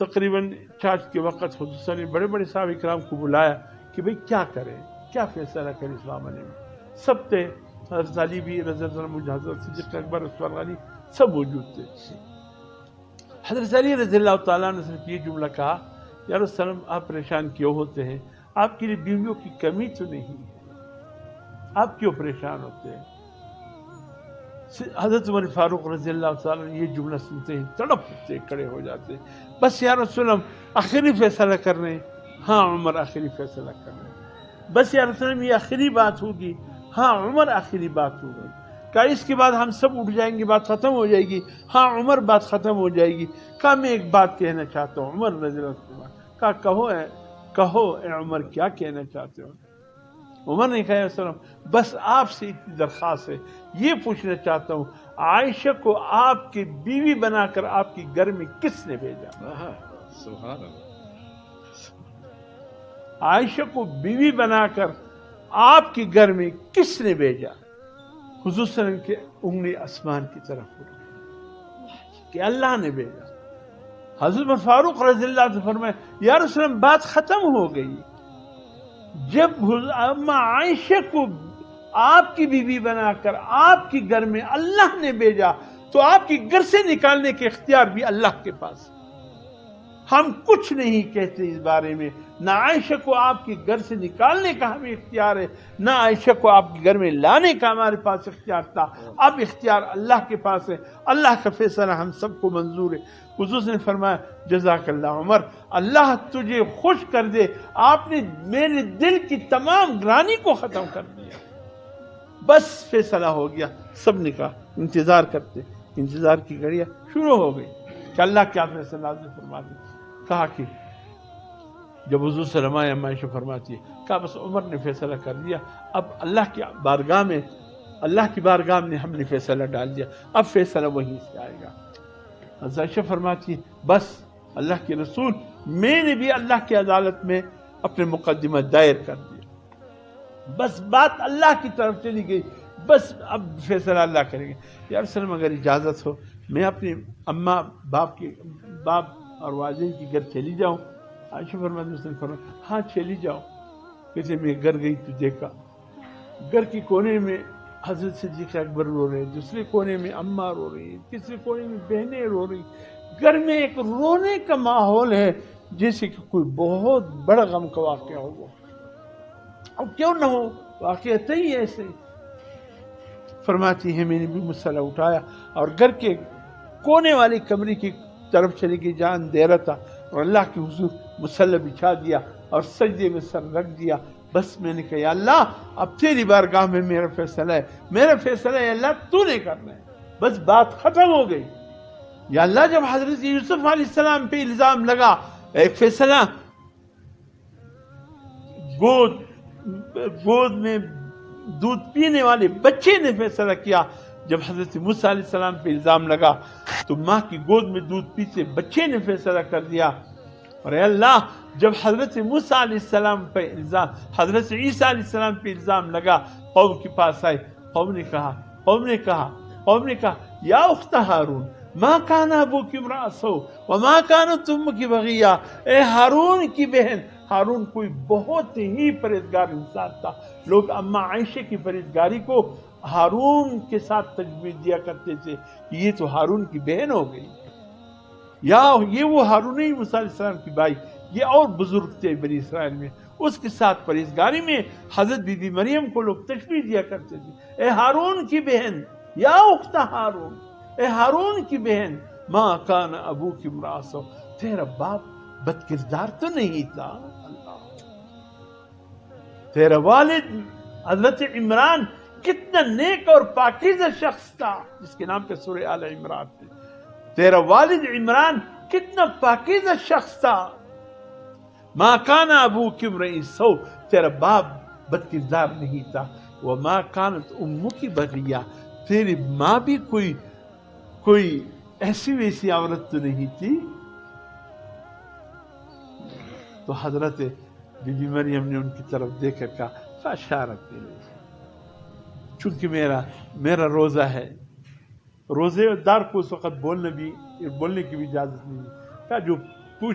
تقریباً چاچ کے وقت حضور نے بڑے بڑے صحابہ کرام کو بلایا کہ بھئی کیا کریں، کیا فیصلہ کریں اس معاملے میں. سب تھے، حضرت علی بھی رضی اللہ عنہ، حضرت صدیق اکبر، عثمان غنی، سب موجود تھے. حضرت علی رضی اللہ تعالیٰ نے صرف یہ جملہ کہا، یا رسول اللہ آپ پریشان کیوں ہوتے ہیں؟ آپ کے لیے بیویوں کی کمی تو نہیں ہے، آپ کیوں پریشان ہوتے ہیں؟ حضرت عمر فاروق رضی اللہ تعالیٰ نے یہ جملہ سنتے ہیں تڑپتے کھڑے ہو جاتے ہیں، بس یا رسول اللہ آخری فیصلہ کر رہے ہیں. ہاں عمر آخری فیصلہ کر رہے ہیں. بس یا رسول اللہ یہ آخری بات ہوگی. ہاہ عمر آخری بات ہوگی. کہا اس کے بعد ہم سب اٹھ جائیں گے، بات ختم ہو جائے گی. ہاں عمر بات ختم ہو جائے گی. کہا میں ایک بات کہنا چاہتا ہوں. عمر رضی اللہ عنہ کہا کہو اے عمر کیا کہنا چاہتے ہو؟ عمر نے کہا رسول اللہ بس آپ سے اتنی درخواست ہے، یہ پوچھنا چاہتا ہوں عائشہ کو آپ کی بیوی بنا کر آپ کے گھر میں کس نے بھیجا؟ سبحان اللہ. عائشہ کو بیوی بنا کر آپ کے گھر میں کس نے بھیجا؟ حضور صلی اللہ علیہ وسلم کی انگلی آسمان کی طرف اٹھی کہ اللہ نے بھیجا. حضرت فاروق رضی اللہ عنہ فرمائے یا رسول اللہ بات ختم ہو گئی. جب اما عائشہ کو آپ کی بیوی بنا کر آپ کے گھر میں اللہ نے بھیجا تو آپ کے گھر سے نکالنے کے اختیار بھی اللہ کے پاس. ہم کچھ نہیں کہتے اس بارے میں، نہ عائشہ کو آپ کے گھر سے نکالنے کا ہمیں اختیار ہے، نہ عائشہ کو آپ کے گھر میں لانے کا ہمارے پاس اختیار تھا. اب اختیار اللہ کے پاس ہے، اللہ کا فیصلہ ہم سب کو منظور ہے. حضور نے فرمایا جزاک اللہ عمر، اللہ تجھے خوش کر دے، آپ نے میرے دل کی تمام گرانی کو ختم کر دیا. بس فیصلہ ہو گیا. سب نے کہا انتظار کرتے، انتظار کی گھڑیاں شروع ہو گئی کہ اللہ کیا فیصلہ نازل فرما دے. کہا کہ جب حضور صلی اللہ علیہ وسلم عائشہ فرماتی ہے، کہا بس عمر نے فیصلہ کر دیا، اب اللہ کی بارگاہ میں ہم نے فیصلہ ڈال دیا، اب فیصلہ وہیں سے آئے گا. حضرت عائشہ فرماتی ہے بس اللہ کے رسول میں نے بھی اللہ کی عدالت میں اپنے مقدمہ دائر کر دیا، بس بات اللہ کی طرف چلی گئی، بس اب فیصلہ اللہ کریں گے. یا رسول اللہ اگر اجازت ہو میں اپنی اماں باپ اور والدین کی گھر چلی جاؤں. عائشہ فرماتی ہاں چلی جاؤ. کہتے میں گھر گئی تو دیکھا گھر کے کونے میں حضرت صدیق اکبر رو رہے، دوسرے کونے میں اماں رو رہی، تیسرے کونے میں بہنیں رو رہی. گھر میں ایک رونے کا ماحول ہے جیسے کہ کوئی بہت بڑا غم کا واقعہ ہو. اب کیوں نہ ہو، واقعہ ہی ایسے. فرماتی ہے میں نے بھی مسئلہ اٹھایا اور گھر کے کونے والی کمرے کی طرف چلی گئی جہاں اندھیرا تھا، اور اللہ کے حضور مسلح بچھا دیا اور سجدے میں سر رکھ دیا. بس میں نے کہا یا اللہ اب تیری بارگاہ میں میرا فیصلہ ہے، میرا فیصلہ ہے اللہ تو نے کرنا ہے. بس بات ختم ہو گئی. یا اللہ جب حضرت یوسف علیہ السلام پہ الزام لگا، ایک فیصلہ گود میں دودھ پینے والے بچے نے فیصلہ کیا. جب حضرت موسیٰ علیہ السلام پہ الزام لگا تو ماں کی گود میں دودھ پیتے بچے نے فیصلہ کر دیا. اور اے اللہ جب حضرت موسیٰ علیہ السلام پہ حضرت عیسیٰ علیہ السلام پہ الزام لگا، قوم کے پاس آئے، قوم نے کہا یا اخت ہارون ما کان ابوک امرأ سوء وما کانت امک بغیہ. اے ہارون کی بہن، ہارون کوئی بہت ہی پرہیزگار انسان تھا. لوگ اماں عائشہ کی پرہیزگاری کو ہارون کے ساتھ تجویز دیا کرتے تھے کہ یہ تو ہارون کی بہن ہو گئی، یا یہ وہ ہارون ہی موسیٰ علیہ السلام کی بھائی، یہ اور بزرگ تھے بنی اسرائیل میں، اس کے ساتھ پرہیزگاری میں حضرت بی بی مریم کو لوگ تشبیہ دیا کرتے تھے. اے ہارون کی بہن، یا اخت ہارون، اے ہارون کی بہن، ما کان ابوک امرأ سوء، تیرا باپ بد کردار تو نہیں تھا. تیرا والد حضرت عمران کتنا نیک اور پاکیزہ شخص تھا جس کے نام پہ سورہ آل عمران تھی. تیرا والد عمران کتنا پاکیزہ شخص تھا. ما کان ابوک امرئ سوء، تیرا باپ بد کردار نہیں تھا. وما کانت امک بغیہ، تیری ماں بھی کوئی ایسی ویسی عورت تو نہیں تھی. تو حضرت بی بی مریم نے ان کی طرف دیکھ کر کہا فاشارت الیہ، چونکہ میرا روزہ ہے، روزے دار کو اس وقت بولنے کی بھی اجازت نہیں. کہا جو